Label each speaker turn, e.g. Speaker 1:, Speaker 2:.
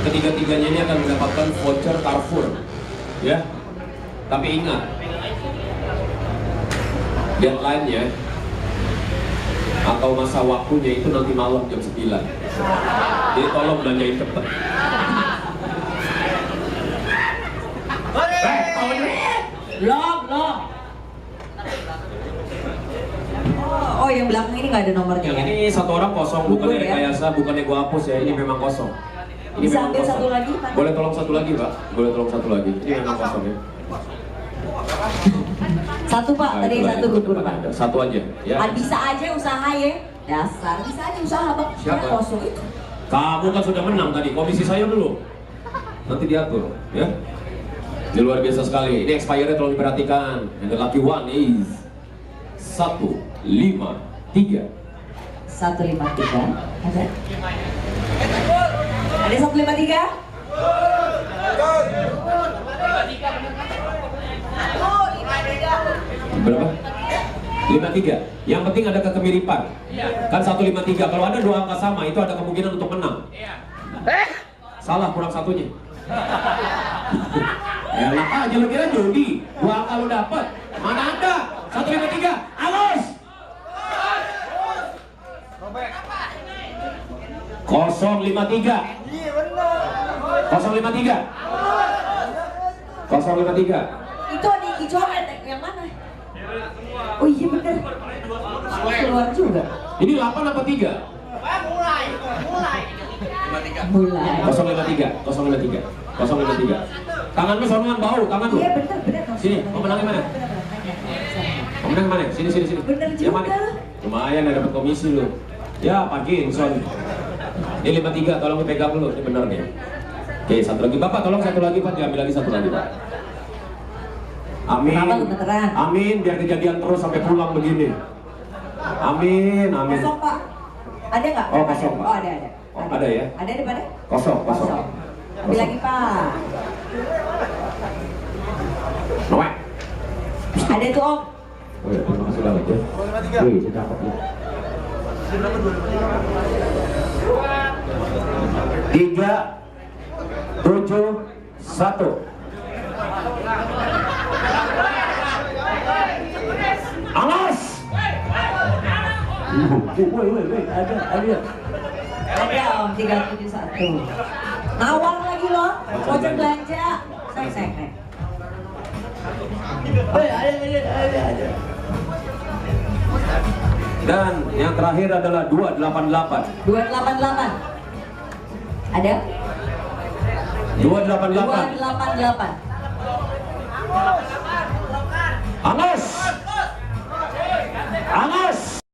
Speaker 1: Ketiga-tiganya ini akan mendapatkan voucher Carrefour, ya. Tapi ingat, deadline-nya atau masa waktunya itu nanti malam jam 9. Jadi tolong belanjain cepet.
Speaker 2: Belum. Oh, yang belakang ini nggak ada nomornya
Speaker 1: Yang
Speaker 2: ya?
Speaker 1: ini satu orang kosong, bukannya
Speaker 2: Gugur ya?
Speaker 1: rekayasa, bukannya gua hapus ya. Ini memang kosong. Ini
Speaker 2: Bisa
Speaker 1: memang
Speaker 2: ambil
Speaker 1: kosong.
Speaker 2: satu lagi, Pak?
Speaker 1: Boleh tolong satu lagi, Pak? Boleh tolong satu lagi. Ini memang kosong ya.
Speaker 2: Satu Pak,
Speaker 1: Nah,
Speaker 2: tadi
Speaker 1: itu
Speaker 2: satu
Speaker 1: lagi,
Speaker 2: gugur
Speaker 1: depan
Speaker 2: Pak.
Speaker 1: ada. Satu aja, ya.
Speaker 2: Bisa aja usaha ya, dasar bisa aja usaha Bang.
Speaker 1: Siapa?
Speaker 2: Kosong itu.
Speaker 1: Kamu kan sudah menang tadi, komisi saya dulu. Nanti diatur, ya. Ini luar biasa sekali. Ini expirednya tolong diperhatikan. And the lucky one is 153.
Speaker 2: 153. Ada? Ada 153?
Speaker 1: Berapa? 53. Yang penting ada kekemiripan. Kan 153. Kalau ada dua angka sama, itu ada kemungkinan untuk menang. Salah, kurang satunya. Ya lah aja lu kira judi. Dua angka lu dapat. Mana ada? 153. Alus. 053. 053. 053.
Speaker 2: Itu ada yang dicoret yang mana? Oh iya bener. Keluar juga.
Speaker 1: Ini 8 apa 3?
Speaker 2: Mulai.
Speaker 1: 053. 053. Tangan lu sorangan bau, tangan lu.
Speaker 2: Iya bener.
Speaker 1: Sini, mau menangnya mana? Mau menang mana? Sini.
Speaker 2: Bener
Speaker 1: Yang mana?
Speaker 2: juga.
Speaker 1: Lumayan ada dapat komisi lu. Ya, Parkinson. Ini 53, tolong dipegang dulu, ini bener nih. Oke, satu lagi. Bapak, tolong satu lagi, Pak. Diambil lagi satu lagi, Pak. Amin.
Speaker 2: Kenapa lu beneran?
Speaker 1: Amin, biar kejadian terus sampai pulang begini. Amin.
Speaker 2: Kosong Pak. Ada nggak?
Speaker 1: Oh, kosong, Pak.
Speaker 2: Oh ada.
Speaker 1: Oh, ada ya?
Speaker 2: Ada di mana?
Speaker 1: Kosong.
Speaker 2: Ambil lagi Pak.
Speaker 1: Noek.
Speaker 2: Ada tuh Om.
Speaker 1: Oh ya, terima kasih banget ya. Wih, sudah dapat ya. 3, 7, 1. Alas! Woi, ada.
Speaker 2: Ada Om 371. Nawar lagi loh. Voucher belanja. Saya. Ada.
Speaker 1: Dan yang terakhir adalah 288.
Speaker 2: 288. Ada?
Speaker 1: 288.
Speaker 2: 288.